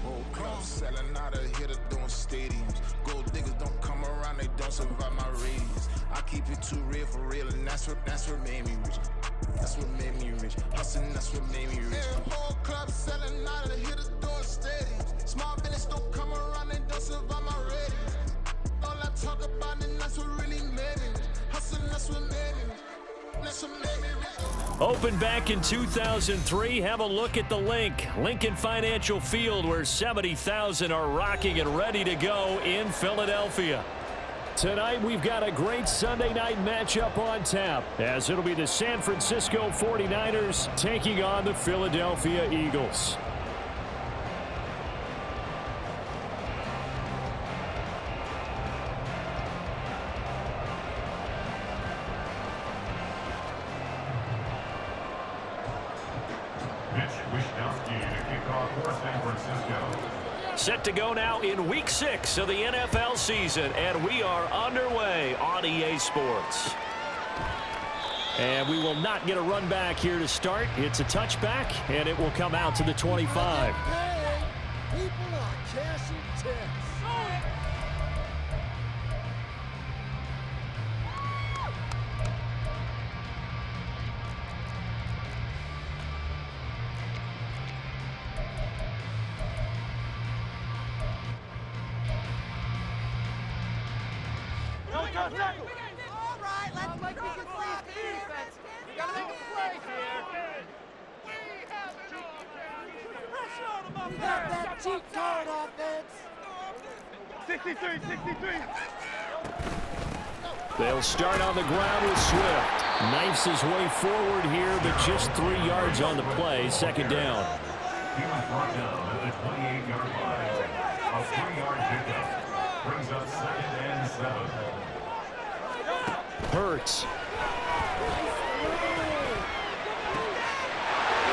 Whole club selling out of hitter doing stadiums. Gold diggers don't come around, they don't survive my radius. I keep it too real for real, and that's what made me rich. That's what made me rich. Hustling, that's what made me rich. Yeah, whole club selling out of hitters doing stadiums. Small business don't come around, they don't survive my radius. All I talk about, and that's what really made me rich. Hustling, that's what made me rich. That's what made me rich. Opened back in 2003, have a look at the link. Lincoln Financial Field, where 70,000 are rocking and ready to go in Philadelphia. Tonight, we've got a great Sunday night matchup on tap, as it'll be the San Francisco 49ers taking on the Philadelphia Eagles. Set to go now in Week 6 of the NFL season, and we are underway on EA Sports. And we will not get a run back here to start. It's a touchback, and it will come out to the 25. People are cashing checks. All right, let's make this defense. You gotta make a play here. We got that cheat code offense. 63. They'll start on the ground with Swift. Knifes his way forward here, but just 3 yards on the play. Second down. He was brought down at the 28-yard line. A 3-yard pickup brings up 2nd and 7. Hurts.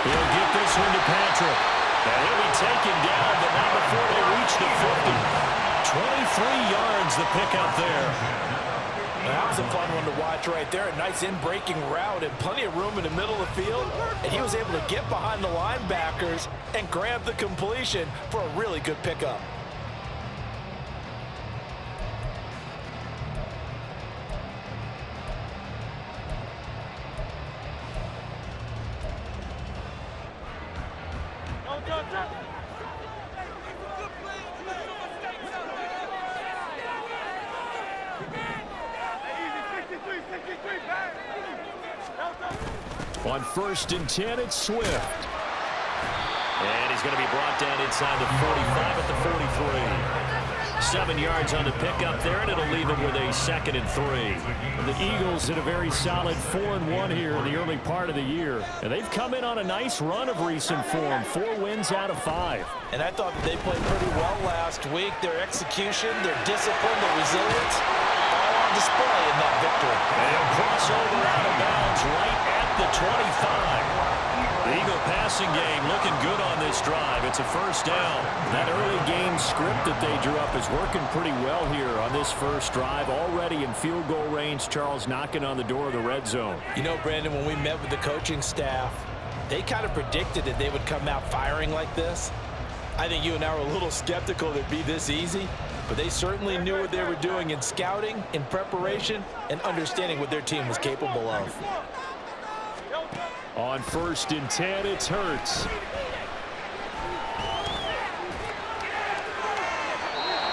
He'll get this one to Patrick. And he'll be taken down, but not before they reach the 50. 23 yards the pickup there. That was a fun one to watch right there. A nice in-breaking route and plenty of room in the middle of the field. And he was able to get behind the linebackers and grab the completion for a really good pickup. On 1st and 10, it's Swift. And he's going to be brought down inside the 45 at the 43. 7 yards on the pickup there, and it'll leave him with a 2nd and 3. The Eagles in a very solid 4-1 here in the early part of the year. And they've come in on a nice run of recent form. 4 wins out of 5. And I thought that they played pretty well last week. Their execution, their discipline, their resilience, all on display in that victory. And crossover out of bounds right at the 25. The Eagle passing game looking good on this drive. It's a first down. That early game script that they drew up is working pretty well here on this first drive. Already in field goal range, Charles knocking on the door of the red zone. You know, Brandon, when we met with the coaching staff, they kind of predicted that they would come out firing like this. I think you and I were a little skeptical that it'd be this easy, but they certainly knew what they were doing in scouting, in preparation, and understanding what their team was capable of. On 1st and 10, it's Hurts.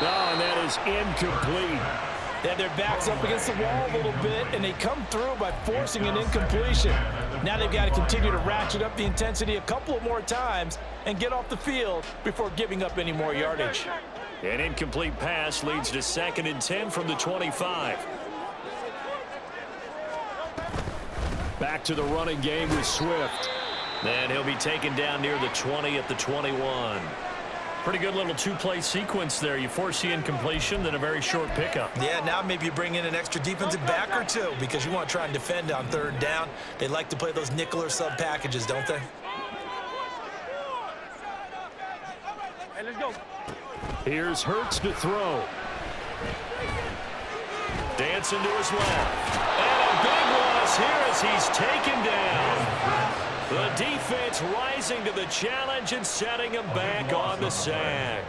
Oh, and that is incomplete. They had their backs up against the wall a little bit, and they come through by forcing an incompletion. Now they've got to continue to ratchet up the intensity a couple of more times and get off the field before giving up any more yardage. An incomplete pass leads to 2nd and 10 from the 25. Back to the running game with Swift. And he'll be taken down near the 20 at the 21. Pretty good little 2-play sequence there. You force the incompletion, then a very short pickup. Yeah, now maybe you bring in an extra defensive back or two because you want to try and defend on 3rd down. They like to play those nickel or sub packages, don't they? Hey, let's go. Here's Hurts to throw. Dancing to his left. And a big loss here as he's taken down. The defense rising to the challenge and setting them back on the sack.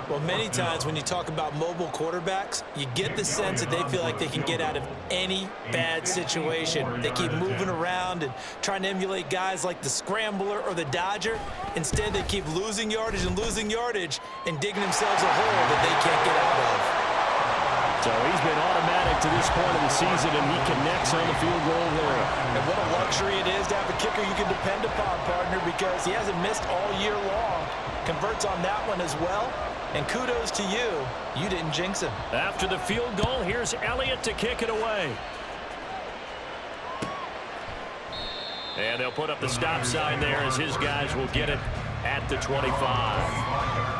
Well, many times when you talk about mobile quarterbacks, you get the sense that they feel like they can get out of any bad situation. They keep moving around and trying to emulate guys like the Scrambler or the Dodger. Instead, they keep losing yardage and digging themselves a hole that they can't get out of. So he's been automatic to this point of the season, and he connects on the field goal there. And what a luxury it is to have a kicker you can depend upon, partner, because he hasn't missed all year long. Converts on that one as well. And kudos to you. You didn't jinx him. After the field goal, here's Elliott to kick it away. And they'll put up the stop sign there as his guys will get it at the 25.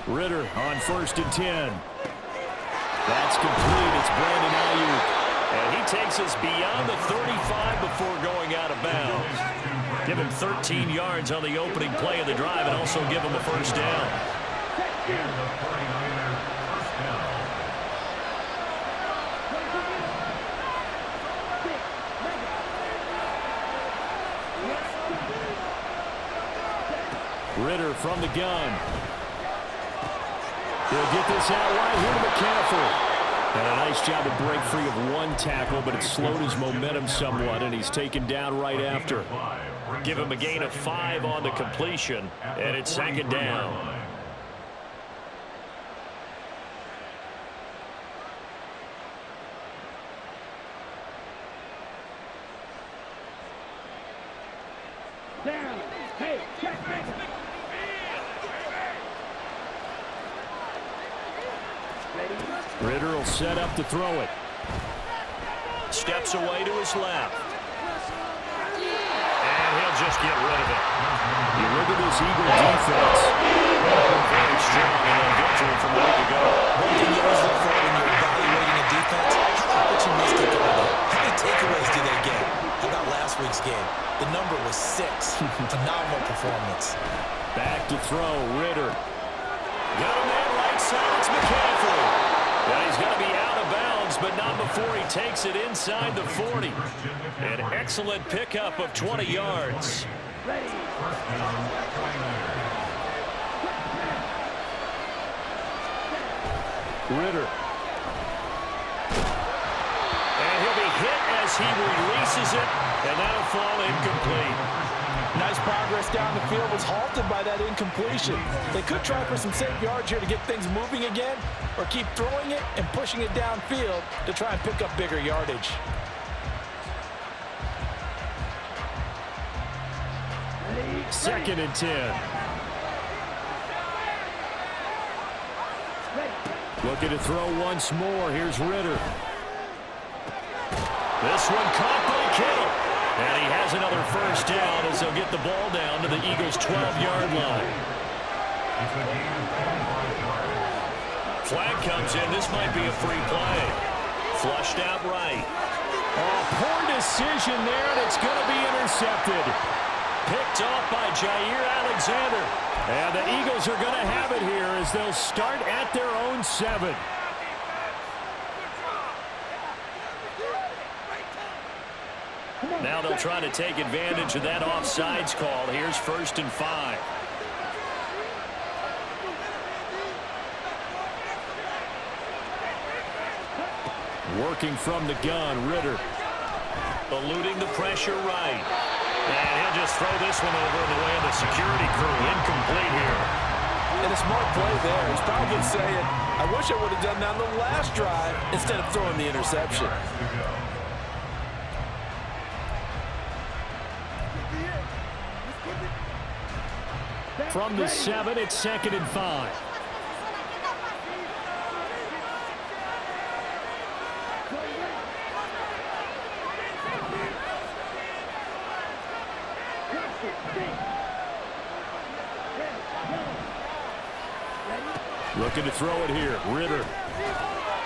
Ritter on 1st and 10. That's complete. It's Brandon Ayuk. And he takes us beyond the 35 before going out of bounds. Give him 13 yards on the opening play of the drive and also give him a first down. Ritter from the gun. He'll get this out right here to McCaffrey. And a nice job to break free of one tackle, but it slowed his momentum somewhat, and he's taken down right after. Give him a gain of 5 on the completion, and it's 2nd down. Ritter will set up to throw it. Steps away to his left. And he'll just get rid of it. You look at this Eagle defense. Very strong in that victory from a week ago. One thing you always look for when you're evaluating a defense, how opportunistic are they? How many takeaways do they get? How about last week's game? The number was 6. Phenomenal performance. Back to throw, Ritter. Got him there right side, it's McCaffrey. Well, he's going to be out of bounds, but not before he takes it inside the 40. An excellent pickup of 20 yards. Ritter. And he'll be hit as he releases it, and that'll fall incomplete. Nice progress down the field, was halted by that incompletion. They could try for some safe yards here to get things moving again, or keep throwing it and pushing it downfield to try and pick up bigger yardage. Second and 10. Looking to throw once more. Here's Ritter. This one caught by Kittle. And he has another first down as they'll get the ball down to the Eagles' 12-yard line. Flag comes in. This might be a free play. Flushed out right. Oh, poor decision there, and it's going to be intercepted. Picked off by Jair Alexander. And the Eagles are going to have it here as they'll start at their own 7. Now they'll try to take advantage of that offsides call. Here's 1st and 5. Working from the gun, Ritter. Eluding the pressure right. And he'll just throw this one over in the way of the security crew. Incomplete here. And a smart play there. He's probably saying, I wish I would have done that on the last drive instead of throwing the interception. From the 7, it's 2nd and 5. Looking to throw it here. Ritter.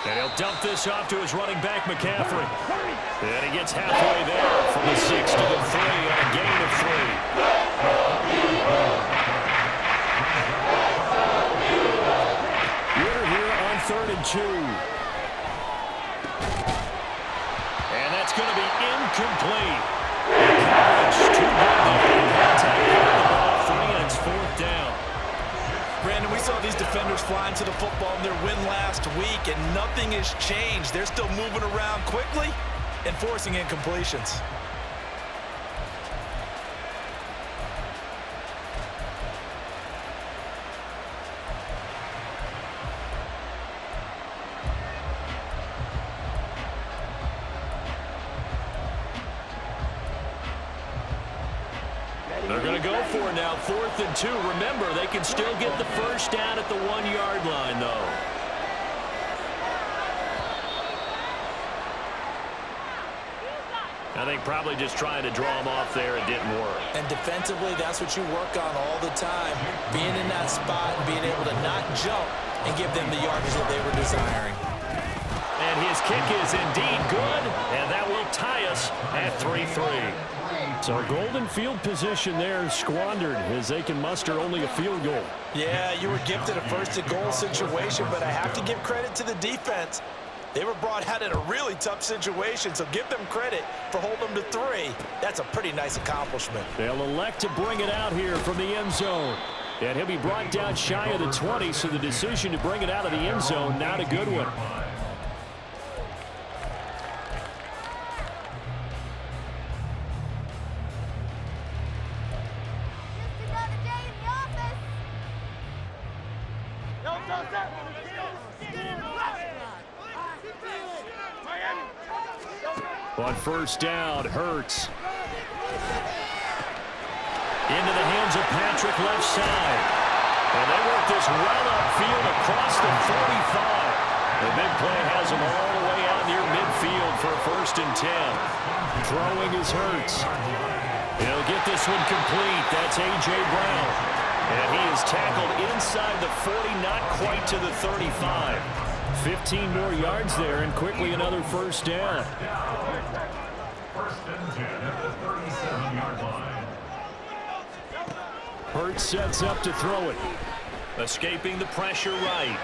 And he'll dump this off to his running back, McCaffrey. And he gets halfway there from the 6 to the 3 on a gain of 3. Ritter here on 3rd and 2. And that's going to be incomplete. Coverage too good there. Contact with the ball free, and it's 4th down. Brandon, we saw these defenders flying to the football in their win last week, and nothing has changed. They're still moving around quickly and forcing incompletions. They're going to go for it now, 4th and 2. Remember, they can still get the first down at the 1-yard line, though. I think probably just trying to draw them off there. It didn't work. And defensively, that's what you work on all the time. Being in that spot and being able to not jump and give them the yardage that they were desiring. And his kick is indeed good, and that will tie us at 3-3. So golden field position there squandered as they can muster only a field goal. Yeah, you were gifted a 1st and goal situation, but I have to give credit to the defense. They were brought out in a really tough situation, so give them credit for holding them to 3. That's a pretty nice accomplishment. They'll elect to bring it out here from the end zone. And he'll be brought down shy of the 20, so the decision to bring it out of the end zone, not a good one. On 1st down, Hurts. Into the hands of Patrick, left side. And they work this well upfield across the 45. The big play has them all the way out near midfield for a 1st and 10. Throwing is Hurts. He'll get this one complete. That's A.J. Brown. And he is tackled inside the 40, not quite to the 35. 15 more yards there, and quickly another 1st down. 1st and 10 at the 37-yard line. Hurts sets up to throw it. Escaping the pressure right.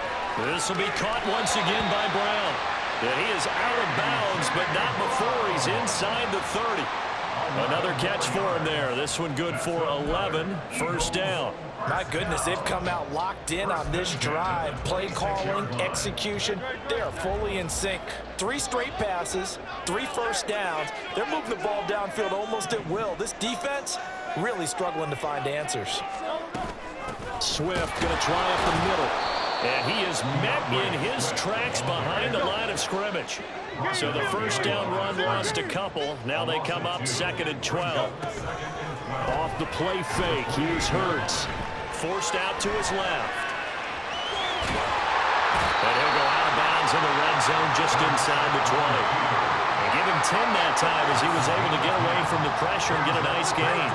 This will be caught once again by Brown. And he is out of bounds, but not before he's inside the 30. Another catch for him there. This one good for 11. 1st down. My goodness, they've come out locked in on this drive. Play calling, execution, they are fully in sync. 3 straight passes, 3 1st downs. They're moving the ball downfield almost at will. This defense really struggling to find answers. Swift going to try up the middle. And he is met in his tracks behind the line of scrimmage. So the 1st down run lost a couple. Now they come up 2nd and 12. Off the play fake, here's Hurts. Forced out to his left. And he'll go out of bounds in the red zone just inside the 20. And give him 10 that time as he was able to get away from the pressure and get a nice gain.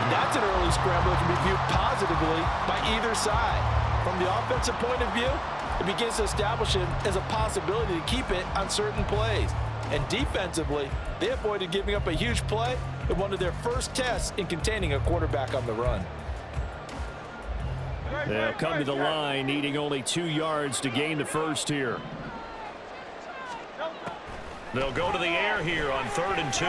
That's an early scramble that can be viewed positively by either side. From the offensive point of view, it begins to establish it as a possibility to keep it on certain plays. And defensively, they avoided giving up a huge play in one of their first tests in containing a quarterback on the run. They'll come to the line, needing only 2 yards to gain the 1st here. They'll go to the air here on 3rd and 2.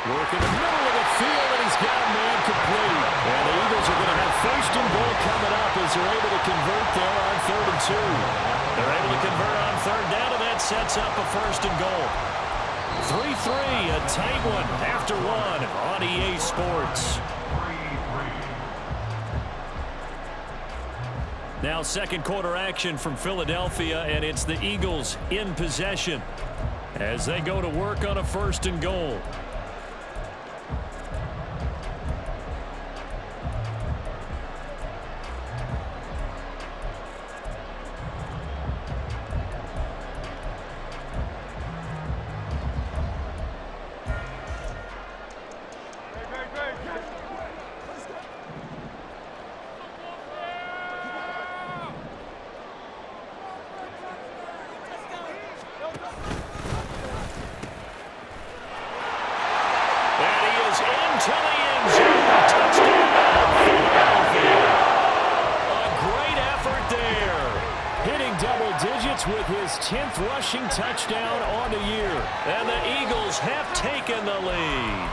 Work in the middle of the field, and he's got a man complete. And the Eagles are going to have 1st and goal coming up as they're able to convert there on 3rd and 2. They're able to convert on 3rd down, and that sets up a 1st and goal. 3-3, a tight one after 1 on EA Sports. Now 2nd quarter action from Philadelphia, and it's the Eagles in possession as they go to work on a 1st and goal. Edwards with his 10th rushing touchdown on the year. And the Eagles have taken the lead.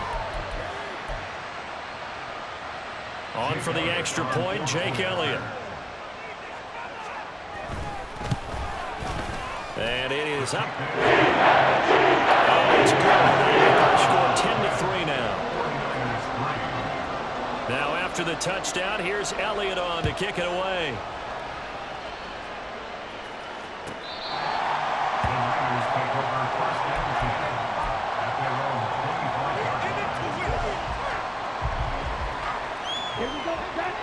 On for the extra point, Jake Elliott. And it is up. And it's good. Score 10-3 now. Now after the touchdown, here's Elliott on to kick it away.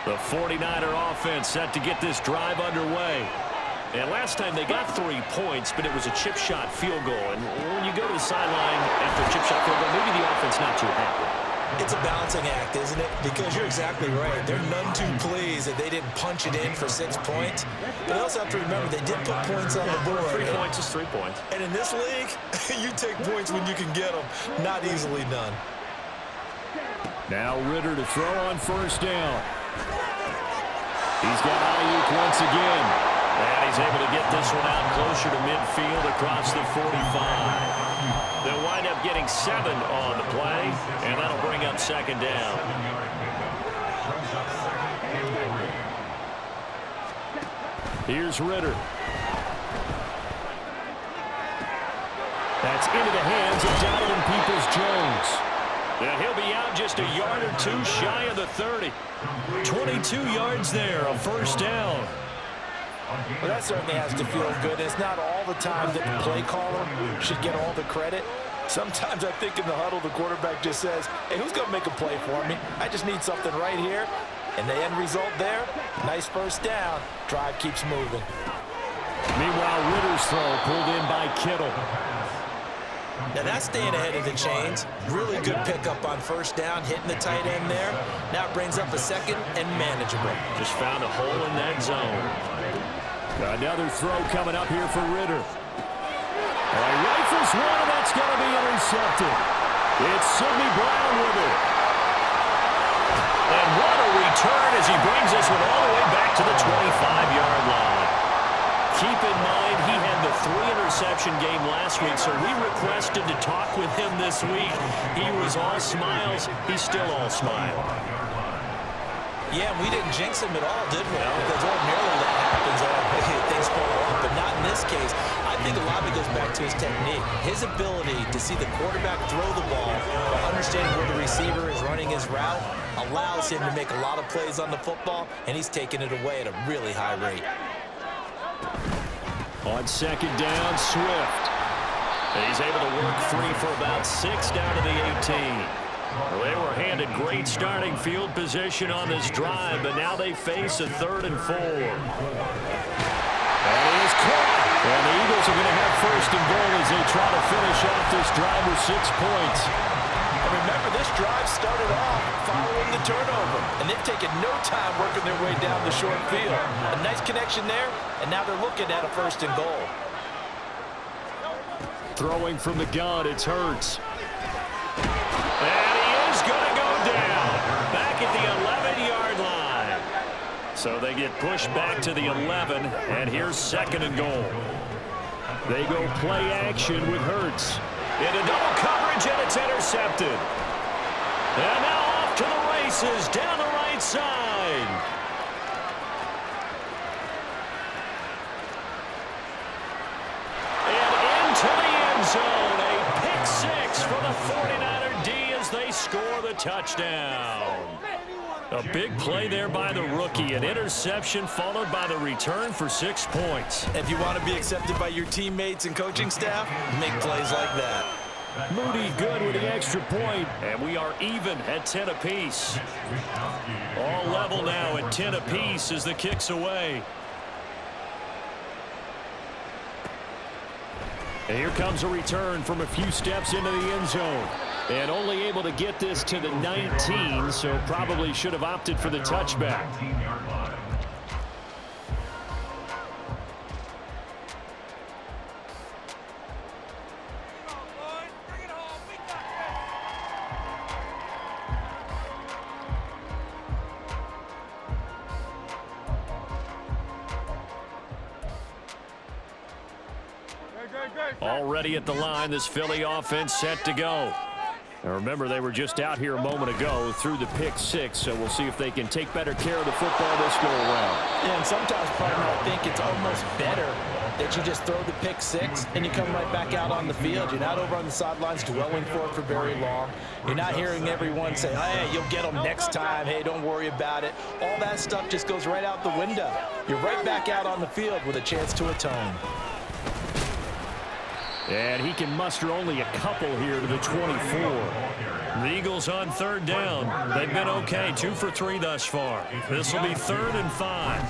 The 49er offense set to get this drive underway. And last time they got 3 points, but it was a chip shot field goal. And when you go to the sideline after a chip shot field goal, maybe the offense not too happy. It's a balancing act, isn't it? Because you're exactly right. They're none too pleased that they didn't punch it in for 6 points. But they also have to remember they did put points on the board. 3 points is 3 points. And in this league, you take points when you can get them. Not easily done. Now Ritter to throw on first down. He's got Ayuk once again. And he's able to get this one out closer to midfield across the 45. They'll wind up getting 7 on the play, and that'll bring up second down. Here's Ritter. That's into the hands of Donovan Peoples-Jones. And he'll be out just a yard or 2 shy of the 30. 22 yards there, a first down. Well, that certainly has to feel good. It's not all the time that the play caller should get all the credit. Sometimes I think in the huddle, the quarterback just says, hey, who's going to make a play for me? I just need something right here. And the end result there, nice first down. Drive keeps moving. Meanwhile, Ritter's throw pulled in by Kittle. Now that's staying ahead of the chains. Really good pickup on first down, hitting the tight end there. Now it brings up a second and manageable. Just found a hole in that zone. Another throw coming up here for Ritter. Rifles one, and that's going to be intercepted. It's Sidney Brown with it. And what a return as he brings this one all the way back to the 25-yard line. Keep in mind, he had the 3-interception game last week, so we requested to talk with him this week. He was all smiles. He's still all smile. Yeah, we didn't jinx him at all, did we? Because ordinarily that happens. Things fall off, but not in this case. I think a lot of it goes back to his technique. His ability to see the quarterback throw the ball while understanding where the receiver is running his route allows him to make a lot of plays on the football, and he's taking it away at a really high rate. On second down, Swift. He's able to work free for about 6 down to the 18. Well, they were handed great starting field position on this drive, but now they face a 3rd and 4. That is caught. And the Eagles are going to have 1st and goal as they try to finish off this drive with 6 points. And remember, this drive started off following the turnover, and they've taken no time working their way down the short field. A nice connection there, and now they're looking at a 1st and goal. Throwing from the gun, it's Hurts. And he is going to go down back at the 11-yard line. So they get pushed back to the 11, and here's 2nd and goal. They go play action with Hurts. Into double coverage, and it's intercepted. And now off to the races down the right side. And into the end zone. A pick 6 for the 49er D as they score the touchdown. A big play there by the rookie. An interception followed by the return for 6 points. If you want to be accepted by your teammates and coaching staff, make plays like that. Moody good with the extra point. And we are even at 10 apiece. All level now at 10 apiece as the kick's away. And here comes a return from a few steps into the end zone. And only able to get this to the 19, so probably should have opted for the touchback. Already at the line, this Philly offense set to go. Now remember, they were just out here a moment ago through the pick six, so we'll see if they can take better care of the football this go around. Yeah, and sometimes, partner, I think it's almost better that you just throw the pick six and you come right back out on the field. You're not over on the sidelines dwelling for it for very long. You're not hearing everyone say, hey, you'll get them next time. Hey, don't worry about it. All that stuff just goes right out the window. You're right back out on the field with a chance to atone. And he can muster only a couple here to the 24. The Eagles on third down. They've been okay, 2 for 3 thus far. This will be 3rd and 5.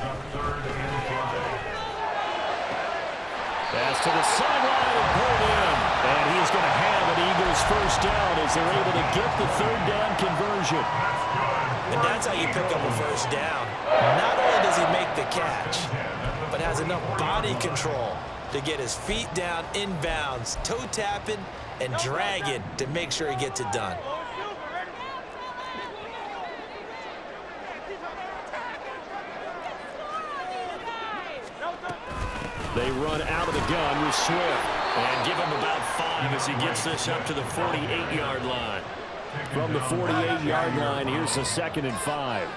Pass to the sideline and pulled in. And he is going to have an Eagles first down as they're able to get the 3rd down conversion. And that's how you pick up a first down. Not only does he make the catch, but has enough body control to get his feet down inbounds, toe tapping and dragging to make sure he gets it done. They run out of the gun with Swift and give him about 5 as he gets this up to the 48-yard line. From the 48-yard line, here's the 2nd and 5.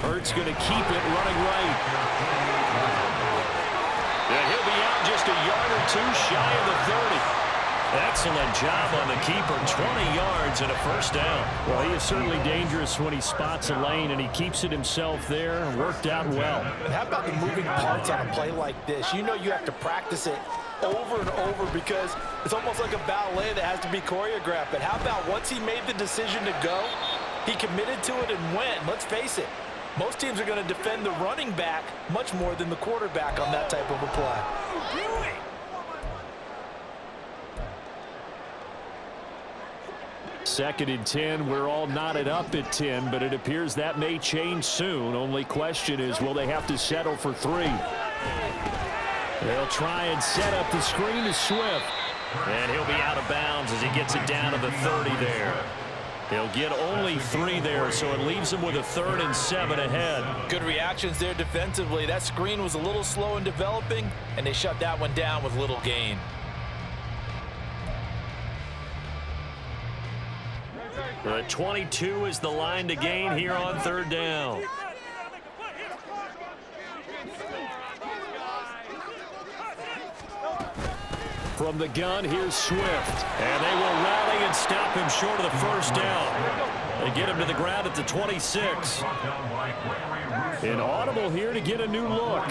Hurts going to keep it running right. And he'll be out just a yard or 2 shy of the 30. Excellent job on the keeper, 20 yards and a first down. Well, he is certainly dangerous when he spots a lane, and he keeps it himself there. Worked out well. And how about the moving parts on a play like this? You know you have to practice it over and over because it's almost like a ballet that has to be choreographed. But how about once he made the decision to go, he committed to it and went. Let's face it, most teams are going to defend the running back much more than the quarterback on that type of a play. 2nd and 10. We're all knotted up at 10, but it appears that may change soon. Only question is, will they have to settle for 3? They'll try and set up the screen to Swift. And he'll be out of bounds as he gets it down to the 30 there. He'll get only 3 there, so it leaves him with a 3rd and 7 ahead. Good reactions there defensively. That screen was a little slow in developing, and they shut that one down with little gain. The 22 is the line to gain here on 3rd down. From the gun, here's Swift. And they will rally and stop him short of the first down. They get him to the ground at the 26. An audible here to get a new look.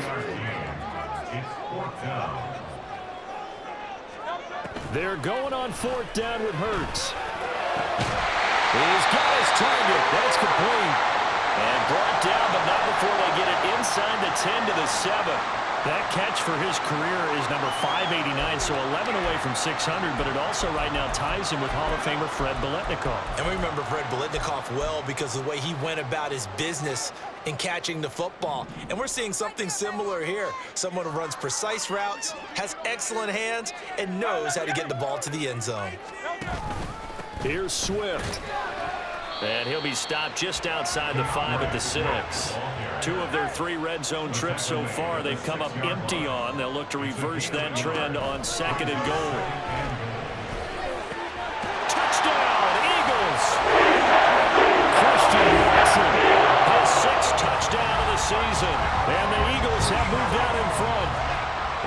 They're going on 4th down with Hurts. He's got his target. That's complete. And brought down, but not before they get it inside the 10 to the 7. That catch for his career is number 589, so 11 away from 600, but it also right now ties him with Hall of Famer Fred Biletnikoff. And we remember Fred Biletnikoff well because of the way he went about his business in catching the football. And we're seeing something similar here. Someone who runs precise routes, has excellent hands, and knows how to get the ball to the end zone. Here's Swift. And he'll be stopped just outside the 5 at the 6. 2 of their 3 red zone trips so far they've come up empty on. They'll look to reverse that trend on 2nd and goal. Touchdown, Eagles! Christian Watson, his 6th touchdown of the season. And the Eagles have moved out in front.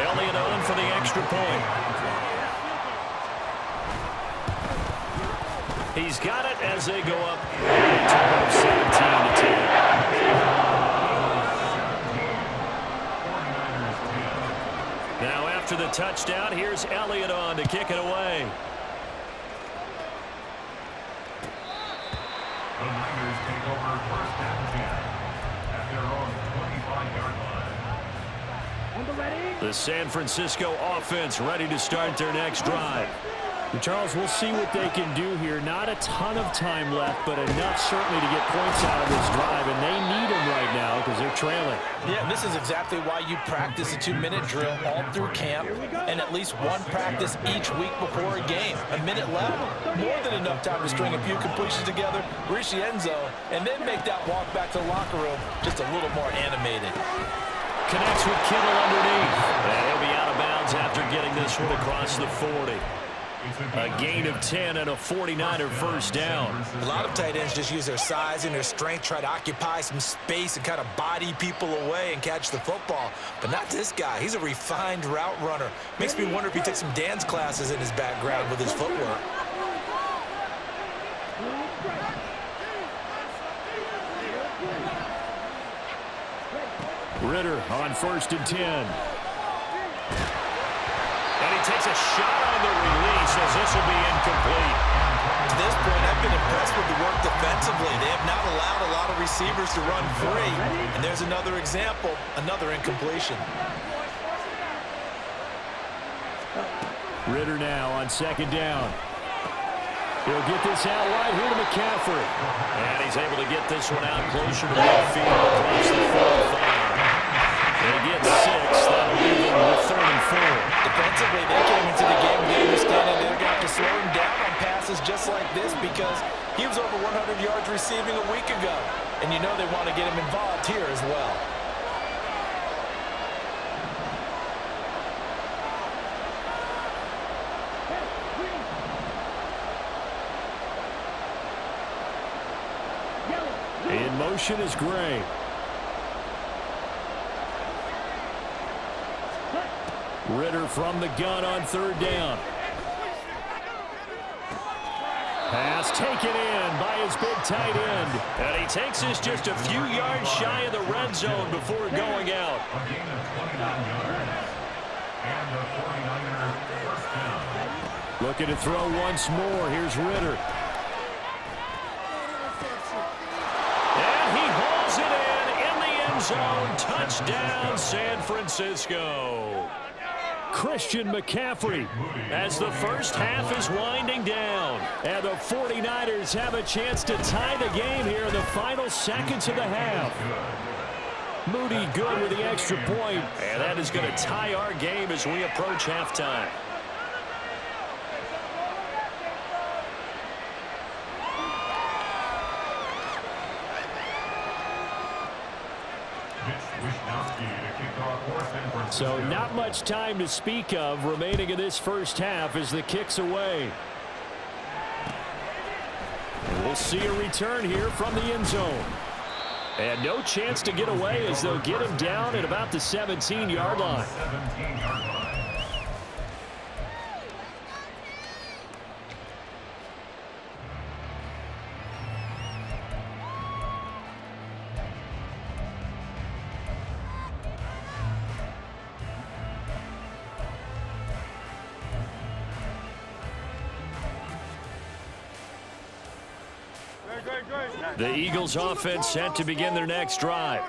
Elliott on for the extra point. He's got it as they go up a total of 17-10. Now after the touchdown, here's Elliott on to kick it away. The Niners take over 1st and 10 at their own 25-yard line. The San Francisco offense ready to start their next drive. Charles, we'll see what they can do here. Not a ton of time left, but enough certainly to get points out of this drive, and they need them right now because they're trailing. Yeah, and this is exactly why you practice a 2-minute drill all through camp and at least one practice each week before a game. A minute left, more than enough time to string a few completions together, reach the end zone, and then make that walk back to the locker room just a little more animated. Connects with Kittle underneath. And he'll be this one across the 40. A gain of 10 and a 49er first down. A lot of tight ends just use their size and their strength, try to occupy some space and kind of body people away and catch the football. But not this guy. He's a refined route runner. Makes me wonder if he took some dance classes in his background with his footwork. Ritter on 1st and 10. And he takes a shot on the release as this will be incomplete. To this point, I've been impressed with the work defensively. They have not allowed a lot of receivers to run free. And there's another example, another incompletion. Ritter now on 2nd down. He'll get this out wide here to McCaffrey. And he's able to get this one out closer to midfield across the 45. They get 6. That'll leave them with 3rd and 4. Defensively, they came into the game. They understand they're going to have to slow him down on passes just like this because he was over 100 yards receiving a week ago. And you know they want to get him involved here as well. In motion is Gray. Ritter from the gun on 3rd down. Pass taken in by his big tight end. And he takes this just a few yards shy of the red zone before going out. A gain of 29 yards. And the 49er first down. Looking to throw once more. Here's Ritter. And he hauls it in the end zone. Touchdown, San Francisco. Christian McCaffrey as the first half is winding down. And the 49ers have a chance to tie the game here in the final seconds of the half. Moody good with the extra point. And that is going to tie our game as we approach halftime. So not much time to speak of remaining in this first half as the kick's away. And we'll see a return here from the end zone. And no chance to get away as they'll get him down at about the 17-yard line. 17-yard line. The Eagles offense set to begin their next drive.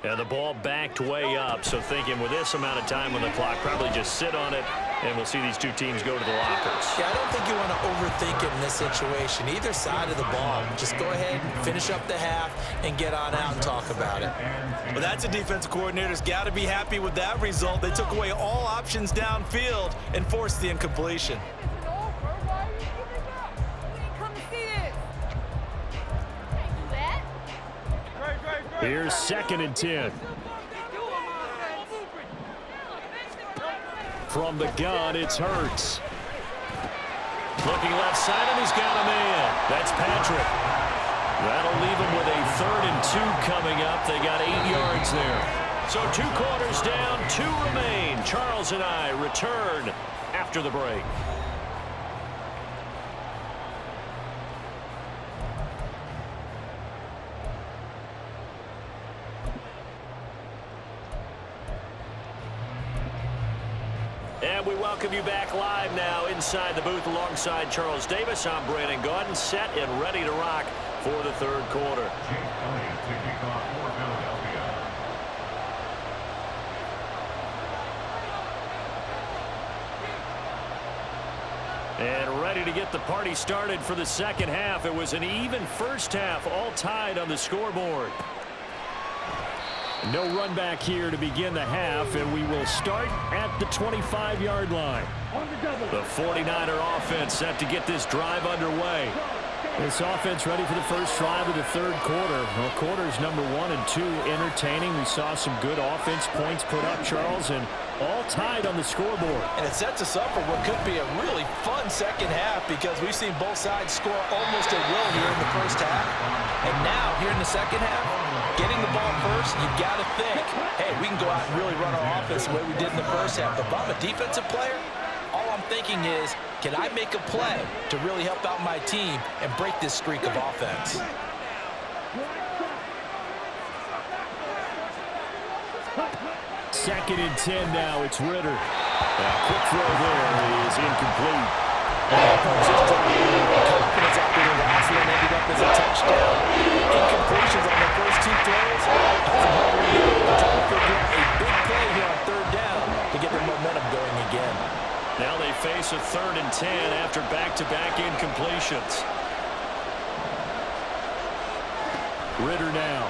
And the ball backed way up. So thinking with this amount of time on the clock, probably just sit on it, and we'll see these two teams go to the lockers. Yeah, I don't think you want to overthink it in this situation. Either side of the ball. Just go ahead, finish up the half, and get on out and talk about it. Well, that's a defense coordinator's got to be happy with that result. They took away all options downfield and forced the incompletion. Here's 2nd and 10. From the gun, it's Hurts. Looking left side, and he's got a man. That's Patrick. That'll leave him with a 3rd and 2 coming up. They got 8 yards there. So 2 quarters down, 2 remain. Charles and I return after the break. And we welcome you back live now inside the booth alongside Charles Davis. I'm Brandon Gaudin, set and ready to rock for the 3rd quarter. Jake Elliott to kick off for Philadelphia. And ready to get the party started for the second half. It was an even first half, all tied on the scoreboard. No run back here to begin the half, and we will start at the 25-yard line. The 49er offense set to get this drive underway. This offense ready for the first drive of the third quarter. Well, quarters number 1 and 2 entertaining. We saw some good offense points put up, Charles, and all tied on the scoreboard. And it sets us up for what could be a really fun second half because we've seen both sides score almost at will here in the first half. And now, here in the second half, getting the ball first, you got to think, hey, we can go out and really run our offense the way we did in the first half. But if I'm a defensive player, all I'm thinking is, can I make a play to really help out my team and break this streak of offense? Second and 10 now. It's Ritter. A quick throw there is incomplete. Confidence after the last one ended up as a touchdown. Incompletions on the first 2 throws. Trying to figure out a big play here on third down to get the momentum going again. Now they face a 3rd and 10 after back-to-back incompletions. Ritter now.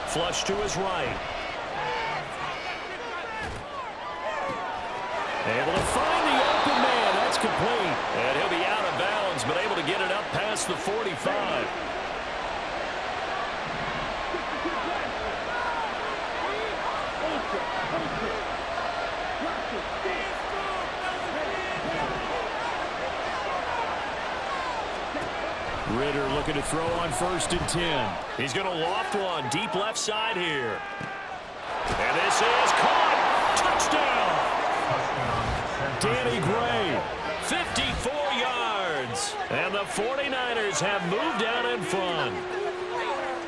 Flush to his right. Able to find the open man. That's complete. And he'll be out of bounds, but able to get it up past the 45. Ritter looking to throw on 1st and 10. He's going to loft one deep left side here. And this is caught. Touchdown. Danny Gray, 54 yards. And the 49ers have moved out in front.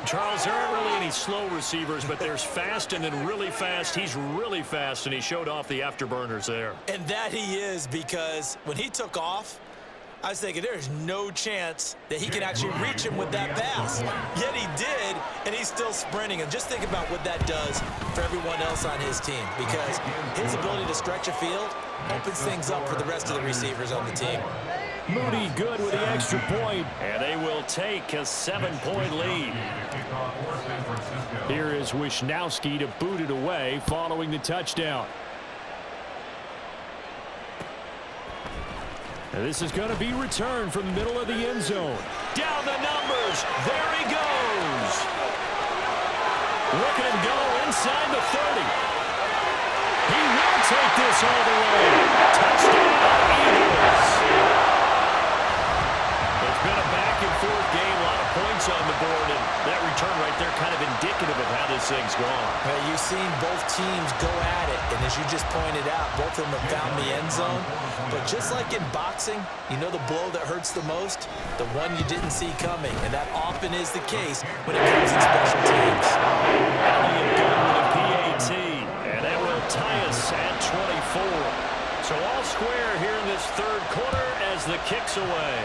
Charles, there aren't really any slow receivers, but there's fast and then really fast. He's really fast, and he showed off the afterburners there. And that he is, because when he took off, I was thinking there's no chance that he can actually reach him with that pass. Yet he did, and he's still sprinting. And just think about what that does for everyone else on his team, because his ability to stretch a field opens things up for the rest of the receivers on the team. Moody good with the extra point, and they will take a 7-point lead. Here is Wisnowski to boot it away following the touchdown. And this is going to be returned from the middle of the end zone. Down the numbers. There he goes. Looking and go inside the 30. He will take this all the way. Touchdown, Eagles. It's been a back-and-forth game. A lot of points on the board, and that return right there kind of indicative of how this thing's gone. Well, you've seen both teams go at it, and as you just pointed out, both of them have found the end zone. But just like in boxing, you know the blow that hurts the most? The one you didn't see coming, and that often is the case when it comes in special teams. Elliott good with a PAT, and that will tie us at 24. So all square here in this third quarter as the kick's away.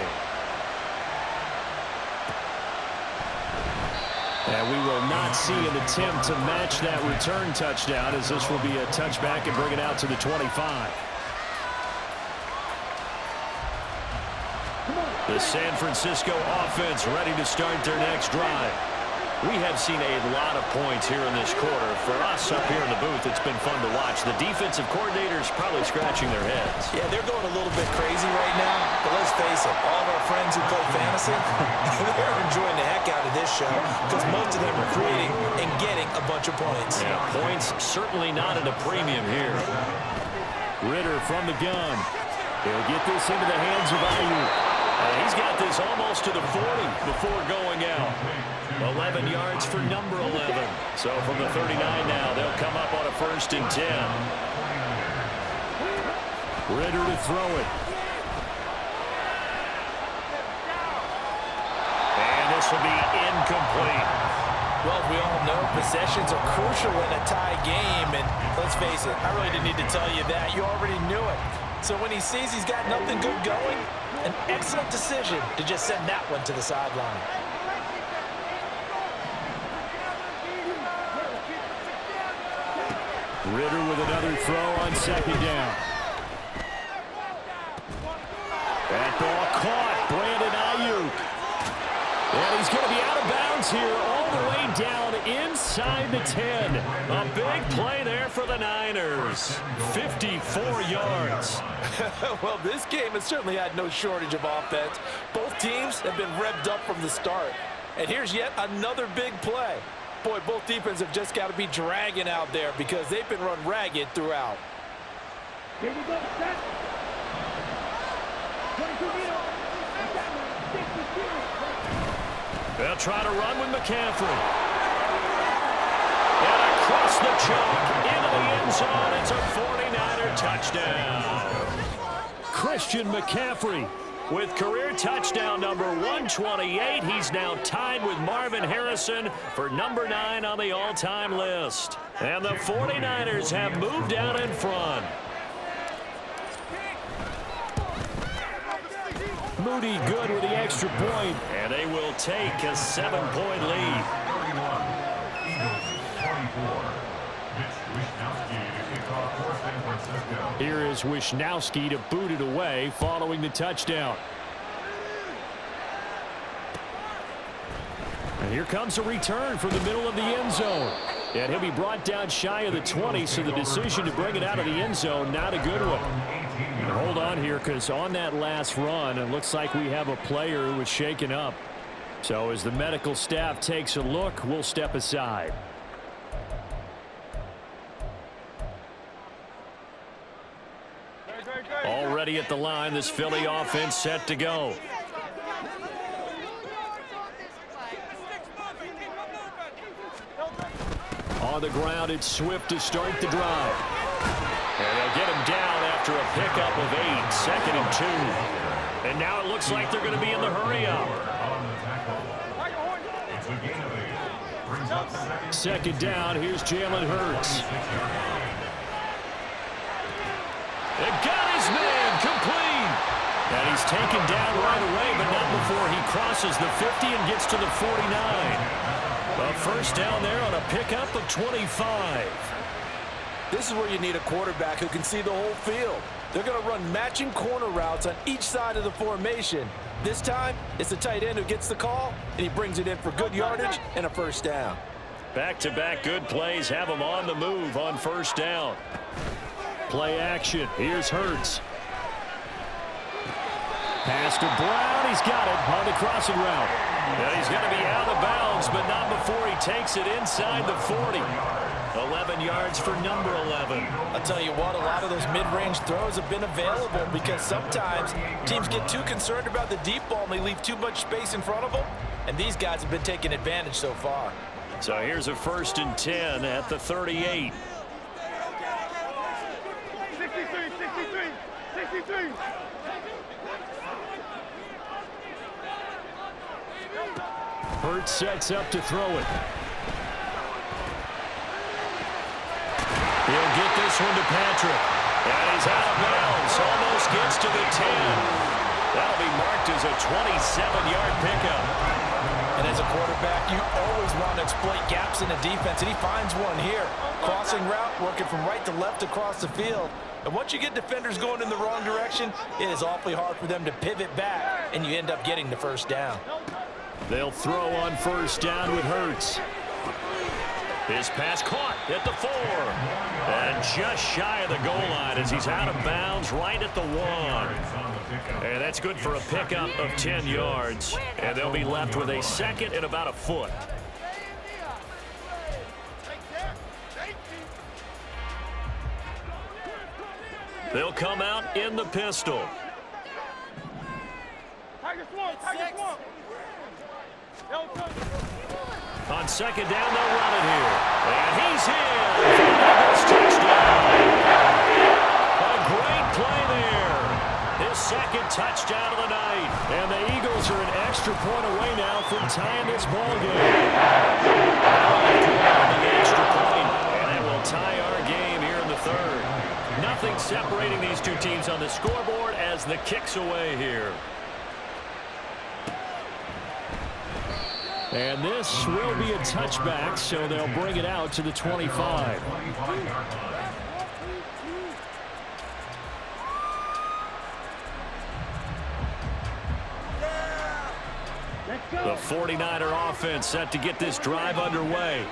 And we will not see an attempt to match that return touchdown, as this will be a touchback and bring it out to the 25. The San Francisco offense ready to start their next drive. We have seen a lot of points here in this quarter. For us up here in the booth, it's been fun to watch. The defensive coordinators probably scratching their heads. Yeah, they're going a little bit crazy right now. But let's face it, all of our friends who play fantasy, they're enjoying the heck out of this show because most of them are creating and getting a bunch of points. Yeah, points certainly not at a premium here. Ritter from the gun. He'll get this into the hands of Ayuk. He's got this almost to the 40 before going out. 11 yards for number 11. So from the 39 now, they'll come up on a 1st and 10. Ritter to throw it. And this will be incomplete. Well, we all know possessions are crucial in a tie game. And let's face it, I really didn't need to tell you that. You already knew it. So when he sees he's got nothing good going, an excellent decision to just send that one to the sideline. Ritter with another throw on 2nd down. That ball caught. Brandon Ayuk. And he's going to be out of bounds is here all the way down inside the 10. A big play there for the Niners. 54 yards. Well, this game has certainly had no shortage of offense. Both teams have been revved up from the start. And here's yet another big play. Boy, both defenses have just got to be dragging out there because they've been run ragged throughout. Here we go, set. 22 meters. They'll try to run with McCaffrey. And across the chalk into the end zone. It's a 49er touchdown. Christian McCaffrey with career touchdown number 128. He's now tied with Marvin Harrison for number 9 on the all-time list. And the 49ers have moved out in front. Moody good with the extra point. And they will take a 7-point lead. 31, Eagles 24. Wisnowski to kick off for San Francisco. Here is Wisnowski to boot it away following the touchdown. And here comes a return from the middle of the end zone. And he'll be brought down shy of the 20, so the decision to bring it out of the end zone, not a good one. And hold on here, because on that last run, it looks like we have a player who was shaken up. So as the medical staff takes a look, we'll step aside. Already at the line, this Philly offense set to go. On the ground, it's Swift to start the drive. And they'll get him down after a pickup of 8, 2nd and 2. And now it looks like they're going to be in the hurry-up. Second down, here's Jalen Hurts. They got his man complete. And he's taken down right away, but not before he crosses the 50 and gets to the 49. A first down there on a pickup of 25. This is where you need a quarterback who can see the whole field. They're going to run matching corner routes on each side of the formation. This time, it's the tight end who gets the call, and he brings it in for good yardage and a first down. Back-to-back good plays have him on the move on first down. Play action. Here's Hurts. Pass to Brown. He's got it on the crossing route. And he's going to be out of bounds, but not before he takes it inside the 40. 11 yards for number 11. I'll tell you what, a lot of those mid-range throws have been available because sometimes teams get too concerned about the deep ball and they leave too much space in front of them. And these guys have been taking advantage so far. So here's a 1st and 10 at the 38. 63. Hurts sets up to throw it. He'll get this one to Patrick. And he's out of bounds. Almost gets to the 10. That'll be marked as a 27-yard pickup. And as a quarterback, you always want to exploit gaps in the defense, and he finds one here. Crossing route, working from right to left across the field. And once you get defenders going in the wrong direction, it is awfully hard for them to pivot back, and you end up getting the first down. They'll throw on first down with Hurts. His pass caught at the 4. And just shy of the goal line as he's out of bounds right at the 1. And that's good for a pickup of 10 yards. And they'll be left with a 2nd and about a foot. They'll come out in the pistol. On 2nd down, they'll run it here. And he's in for an Eagles touchdown. A great play there. His 2nd touchdown of the night. And the Eagles are an extra point away now from tying this ball game. The extra point, and it will tie our game here in the 3rd. Nothing separating these two teams on the scoreboard as the kick's away here. And this will be a touchback, so they'll bring it out to the 25. The 49er offense set to get this drive underway.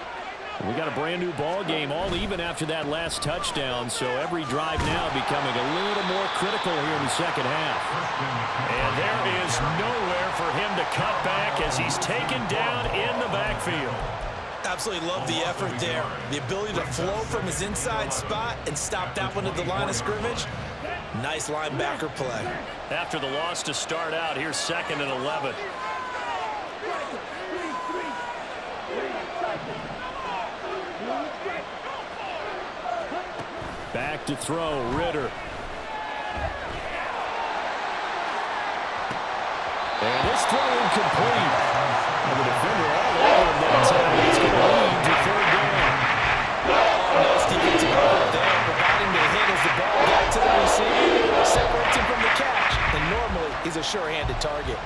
We got a brand new ball game, all even after that last touchdown, so every drive now becoming a little more critical here in the second half. And there is nowhere for him to cut back as he's taken down in the backfield. Absolutely love the effort there. The ability to flow from his inside spot and stop that one at the line of scrimmage. Nice linebacker play. After the loss to start out, here's 2nd and 11. Back to throw, Ritter. And this throw incomplete. And the defender all over him that time. It's going to lead to 3rd down. Nice defensive effort there, providing the hit as the ball got to the receiver, separates him from the catch, and normally he's a sure-handed target.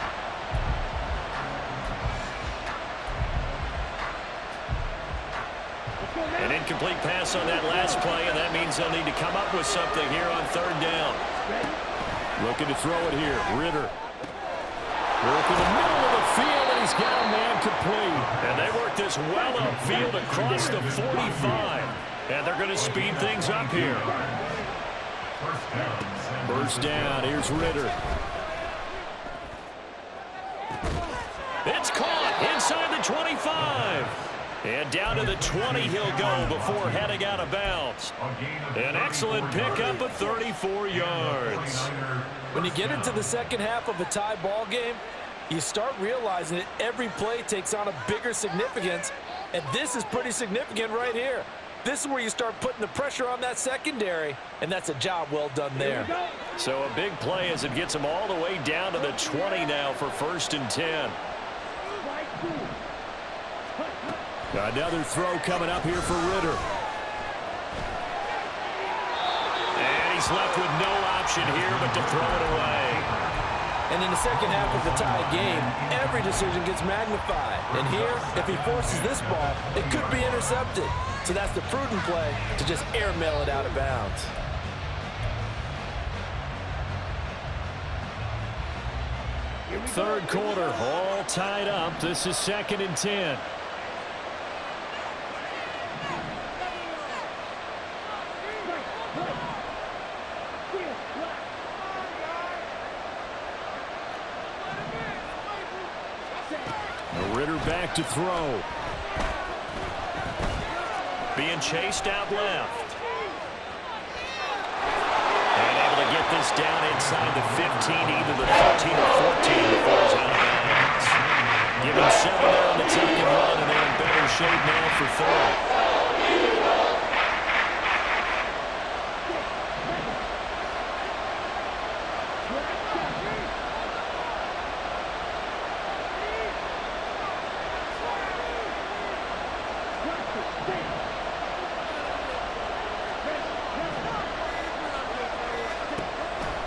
An incomplete pass on that last play, and that means they'll need to come up with something here on 3rd down. Looking to throw it here. Ritter. Working the middle of the field, and he's got a man complete. And they work this well upfield across the 45. And they're going to speed things up here. First down. Here's Ritter. It's caught inside the 25. And down to the 20 he'll go before heading out of bounds. An excellent pickup of 34 yards. When you get into the second half of a tie ball game, you start realizing that every play takes on a bigger significance, and this is pretty significant right here. This is where you start putting the pressure on that secondary, and that's a job well done there. So a big play as it gets them all the way down to the 20 now for 1st and 10. Another throw coming up here for Ritter. And he's left with no option here but to throw it away. And in the second half of the tie game, every decision gets magnified. And here, if he forces this ball, it could be intercepted. So that's the prudent play to just airmail it out of bounds. Third quarter, all tied up. This is 2nd and 10. Ritter back to throw. Being chased out left. And able to get this down inside the 15, either the 13 or 14 before he's out of bounds. Give him 7 there on the take and run, and they're in better shape now for 3rd.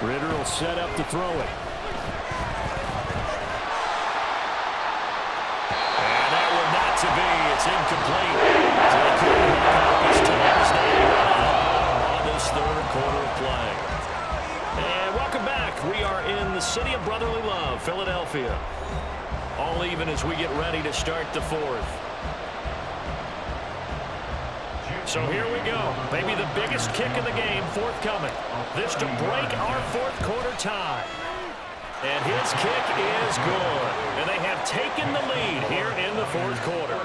Ritter will set up to throw it. And that one not to be. It's incomplete. So they couldn't hook up his time as they run out on this 3rd quarter of play. And welcome back. We are in the city of brotherly love, Philadelphia. All even as we get ready to start the 4th. So here we go. Maybe the biggest kick of the game forthcoming. This to break our 4th quarter tie. And his kick is good. And they have taken the lead here in the 4th quarter.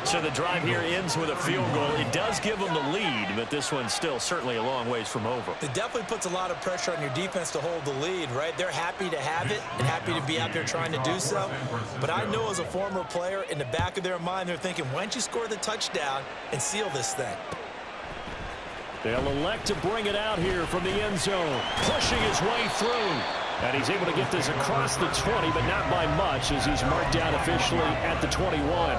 So the drive here ends with a field goal. It does give them the lead, but this one's still certainly a long ways from over. It definitely puts a lot of pressure on your defense to hold the lead, right? They're happy to have it and happy to be out there trying to do so. But I know as a former player, in the back of their mind, they're thinking, why don't you score the touchdown and seal this thing? They'll elect to bring it out here from the end zone, pushing his way through. And he's able to get this across the 20, but not by much as he's marked down officially at the 21.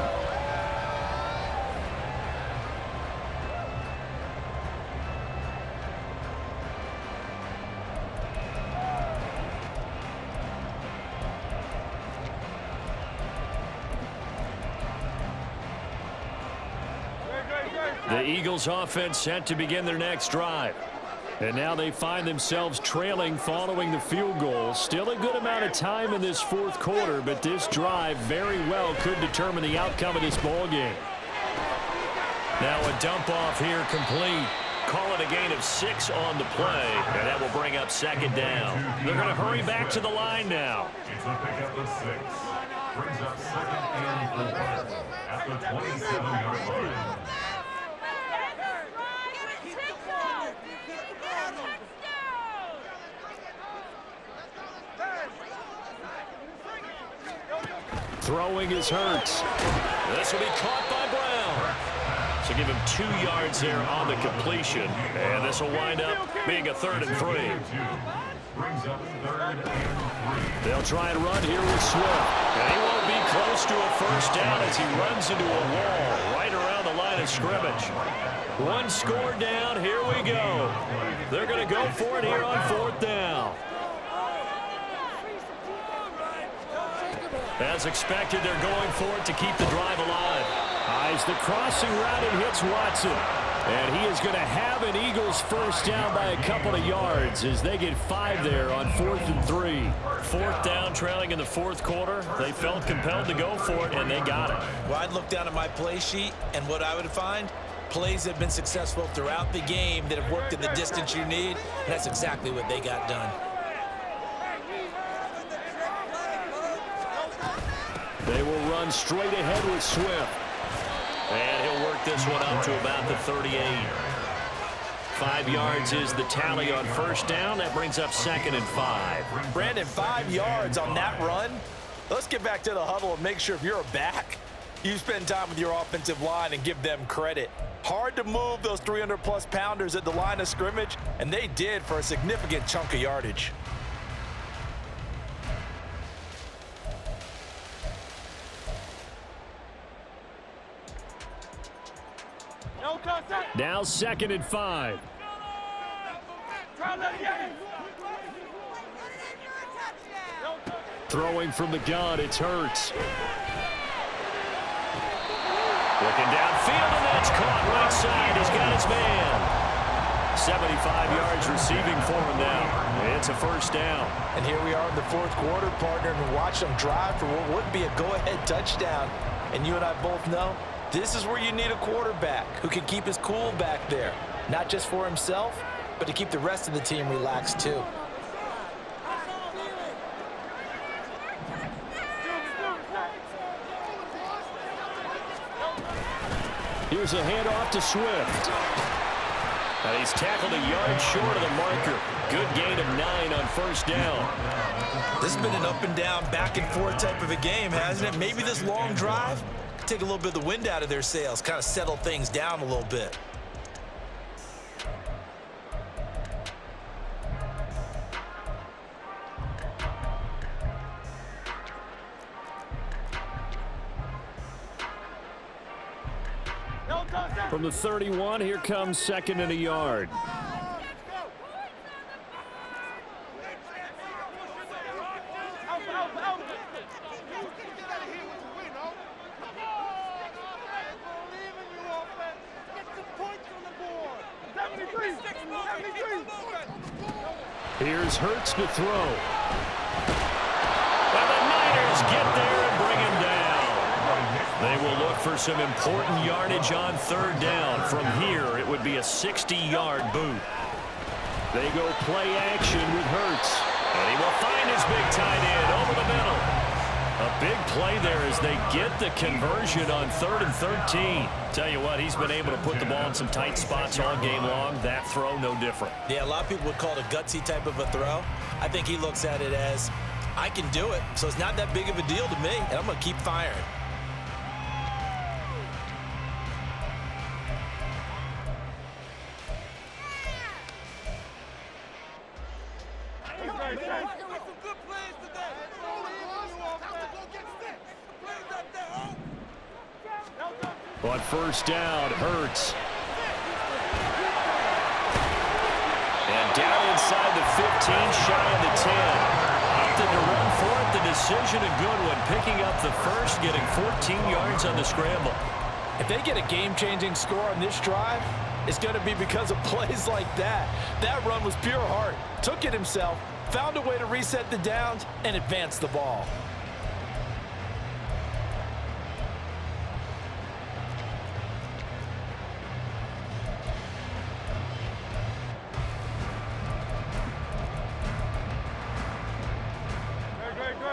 The Eagles offense set to begin their next drive. And now they find themselves trailing following the field goal. Still a good amount of time in this fourth quarter, but this drive very well could determine the outcome of this ball game. Now a dump off here complete. Call it a gain of 6 on the play, and that will bring up second down. They're going to hurry back to the line now. It's a pickup of 6. Brings up second and 4 at the 27-yard line. Throwing is Hurts. This will be caught by Brown. So give him 2 yards there on the completion. And this will wind up being a 3rd and 3. Brings up 3rd and 3. They'll try and run here with Swift. And he won't be close to a first down as he runs into a wall right around the line of scrimmage. 1 score down. Here we go. They're going to go for it here on 4th down. As expected, they're going for it to keep the drive alive. Eyes the crossing route and hits Watson. And he is going to have an Eagles first down by a couple of yards as they get 5 there on 4th and 3. 4th down, trailing in the 4th quarter. They felt compelled to go for it, and they got it. Well, I'd look down at my play sheet, and what I would find, plays have been successful throughout the game that have worked in the distance you need, and that's exactly what they got done. They will run straight ahead with Swift. And he'll work this one up to about the 38. 5 yards is the tally on first down. That brings up 2nd and 5. Brandon, 5 yards on that run. Let's get back to the huddle and make sure if you're a back, you spend time with your offensive line and give them credit. Hard to move those 300-plus pounders at the line of scrimmage, and they did for a significant chunk of yardage. Now 2nd and 5. Throwing from the gun, it's Hurts. Looking downfield, and that's caught right side. He's got his man. 75 yards receiving for him now. It's a first down. And here we are in the 4th quarter, partner, and watch them drive for what would be a go-ahead touchdown. And you and I both know this is where you need a quarterback who can keep his cool back there, not just for himself, but to keep the rest of the team relaxed too. Here's a handoff to Swift. And he's tackled a yard short of the marker. Good gain of 9 on first down. This has been an up and down, back and forth type of a game, hasn't it? Maybe this long drive take a little bit of the wind out of their sails, kind of settle things down a little bit. From the 31, here comes 2nd and a yard. Here's Hurts to throw. And the Niners get there and bring him down. They will look for some important yardage on 3rd down. From here, it would be a 60-yard boot. They go play action with Hurts. And he will find his big tight end over the middle. A big play there as they get the conversion on 3rd and 13. Tell you what, he's been able to put the ball in some tight spots all game long. That throw, no different. Yeah, a lot of people would call it a gutsy type of a throw. I think he looks at it as, I can do it, so it's not that big of a deal to me, and I'm going to keep firing. On first down, Hurts. And down inside the 15, shy of the 10. Opted to run for it. The decision a good one. Picking up the first, getting 14 yards on the scramble. If they get a game-changing score on this drive, it's going to be because of plays like that. That run was pure heart. Took it himself, found a way to reset the downs, and advance the ball.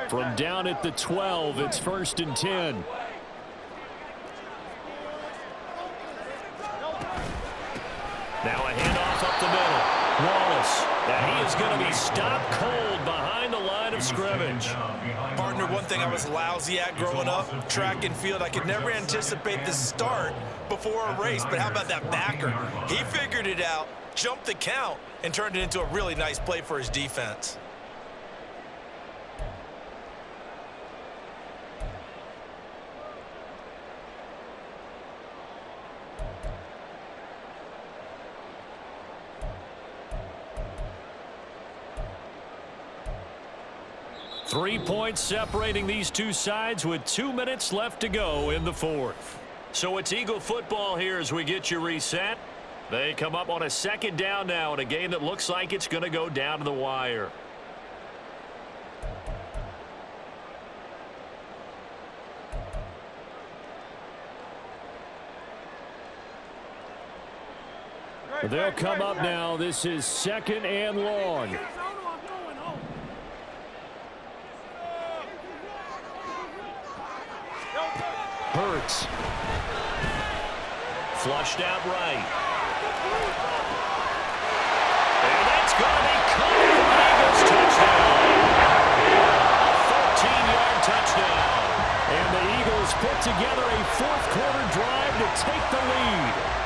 From down at the 12, it's 1st and 10. Now a handoff up the middle. Wallace. And he is going to be stopped cold behind the line of scrimmage. Partner, one thing I was lousy at growing up, track and field, I could never anticipate the start before a race. But how about that backer? He figured it out, jumped the count, and turned it into a really nice play for his defense. Three points separating these two sides with 2 minutes left to go in the fourth. So it's Eagle football here as we get you reset. They come up on a 2nd down now in a game that looks like it's going to go down to the wire. They'll come up now. This is 2nd and long. Hurts. Flushed out right. And that's going to be caught for an Eagles touchdown. A 14-yard touchdown. And the Eagles put together a 4th-quarter drive to take the lead.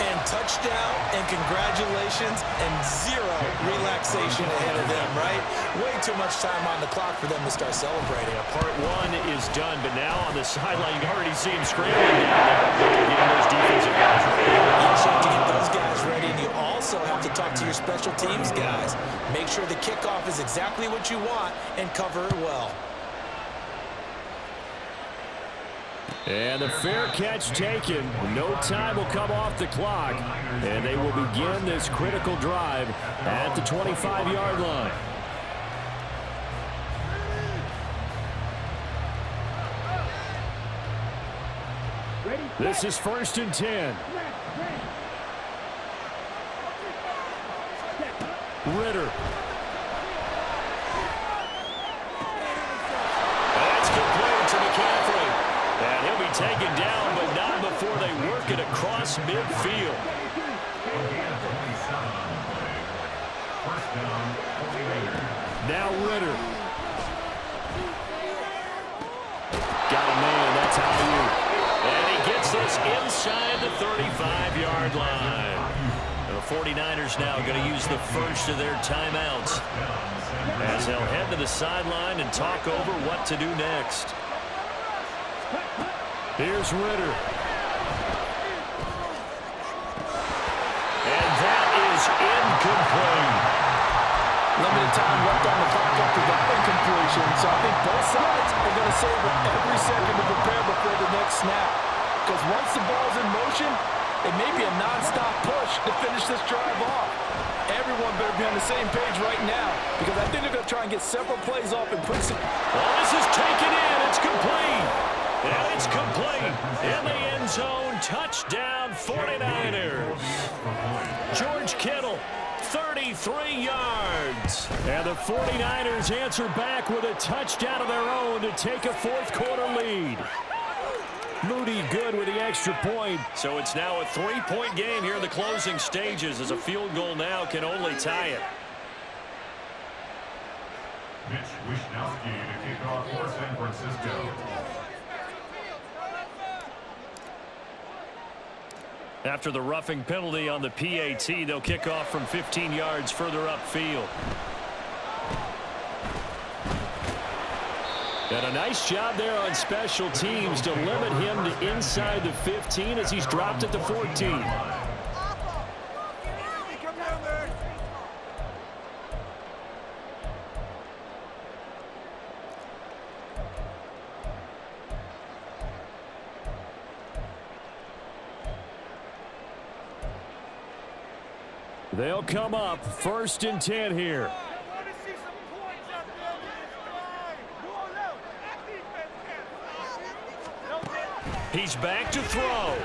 And touchdown, and congratulations, and zero relaxation ahead of them, right? Way too much time on the clock for them to start celebrating. Yeah, part one is done, but now on the sideline, you can already see him scrambling down there, getting those defensive guys ready. You have to get those guys ready, and you also have to talk to your special teams guys. Make sure the kickoff is exactly what you want and cover it well. And the fair catch taken. No time will come off the clock. And they will begin this critical drive at the 25-yard line. This is 1st and 10. Ritter. That's complete to McCaffrey. And he'll be taken down, but not before they work it across midfield. Now Ritter. Got a man, that's how you. And he gets this inside the 35-yard line. The 49ers now going to use the first of their timeouts as they'll head to the sideline and talk over what to do next. Here's Ritter. And that is incomplete. Limited time left on the clock after that incompletion, so I think both sides are going to savor every second to prepare before the next snap. Because once the ball's in motion, it may be a non-stop push to finish this drive off. Everyone better be on the same page right now, because I think they're going to try and get several plays off and put some... Well, this is taken in. It's complete. And it's complete. In the end zone. Touchdown, 49ers. George Kittle, 33 yards. And the 49ers answer back with a touchdown of their own to take a 4th-quarter lead. Moody good with the extra point. So it's now a 3-point game here in the closing stages as a field goal now can only tie it. Mitch Wishnowsky to kick off for San Francisco. After the roughing penalty on the PAT, they'll kick off from 15 yards further upfield. And a nice job there on special teams to limit him to inside the 15 as he's dropped at the 14. They'll come up 1st and 10 here. He's back to throw.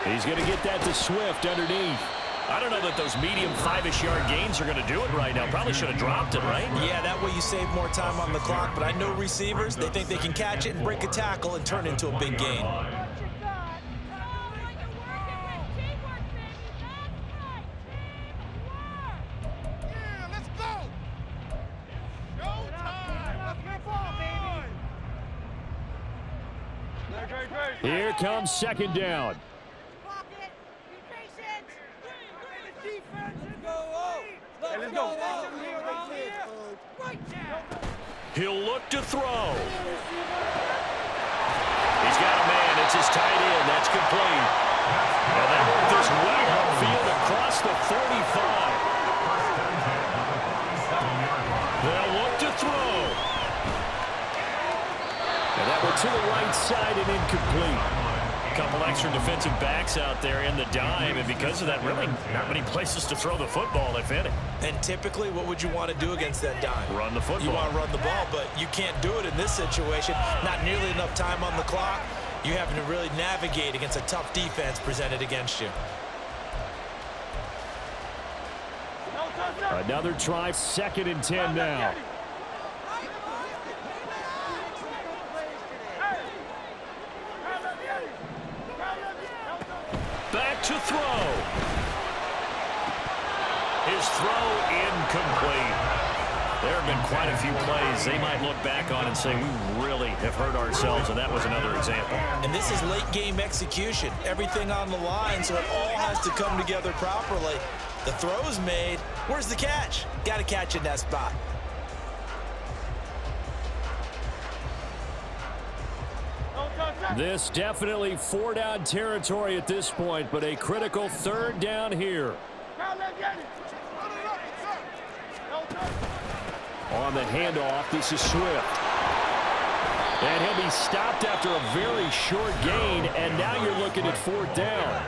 He's going to get that to Swift underneath. I don't know that those medium 5-ish yard gains are going to do it right now. Probably should have dropped it, right? Yeah, that way you save more time on the clock. But I know receivers, they think they can catch it and break a tackle and turn it into a big gain. Here comes 2nd down. He'll look to throw. He's got a man. It's his tight end. That's complete. And that worked this way upfield across the 35. They'll look to throw. And that went to the right side and incomplete. A couple extra defensive backs out there in the dime, and because of that, really not many places to throw the football, if any. And typically, what would you want to do against that dime? Run the football. You want to run the ball, but you can't do it in this situation. Not nearly enough time on the clock. You having to really navigate against a tough defense presented against you. Another try, 2nd and 10 now. Back to throw. His throw incomplete. There have been quite a few plays they might look back on and say, we really have hurt ourselves, and that was another example. And this is late game execution. Everything on the line, so it all has to come together properly. The throw's made. Where's the catch? Got to catch in that spot. This definitely 4-down territory at this point, but a critical 3rd down here. On the handoff, this is Swift. And he'll be stopped after a very short gain, and now you're looking at 4th down.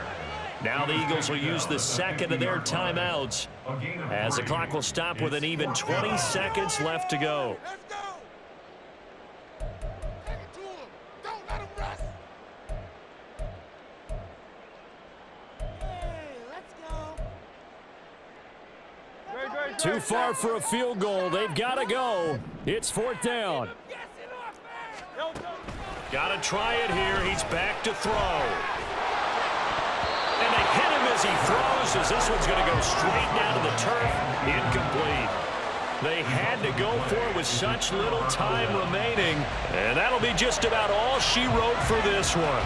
Now the Eagles will use the 2nd of their timeouts as the clock will stop with an even 20 seconds left to go. Too far for a field goal. They've got to go. It's 4th down. Got to try it here. He's back to throw. And they hit him as he throws, as this one's going to go straight down to the turf. Incomplete. They had to go for it with such little time remaining. And that'll be just about all she wrote for this one.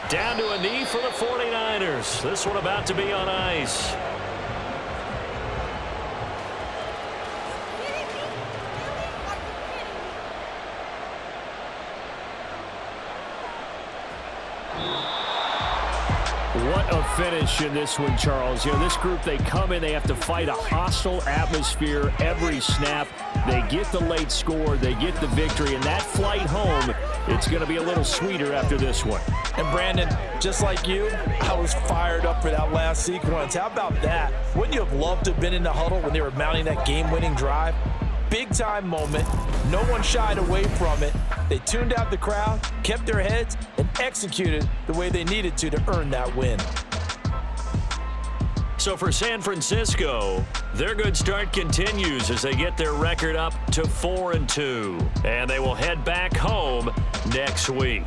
Down to a knee for the 49ers. This one about to be on ice. What a finish in this one, Charles. You know, this group, they come in, they have to fight a hostile atmosphere every snap. They get the late score, they get the victory, and that flight home, it's going to be a little sweeter after this one. And Brandon, just like you, I was fired up for that last sequence. How about that? Wouldn't you have loved to have been in the huddle when they were mounting that game-winning drive? Big-time moment. No one shied away from it. They tuned out the crowd, kept their heads, and executed the way they needed to earn that win. So for San Francisco, their good start continues as they get their record up to 4-2. And they will head back home next week.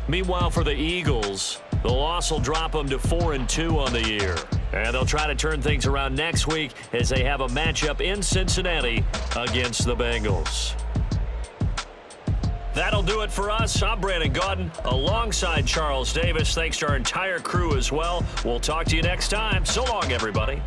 Meanwhile, for the Eagles, the loss will drop them to 4-2 on the year. And they'll try to turn things around next week as they have a matchup in Cincinnati against the Bengals. That'll do it for us. I'm Brandon Gaudin alongside Charles Davis. Thanks to our entire crew as well. We'll talk to you next time. So long, everybody.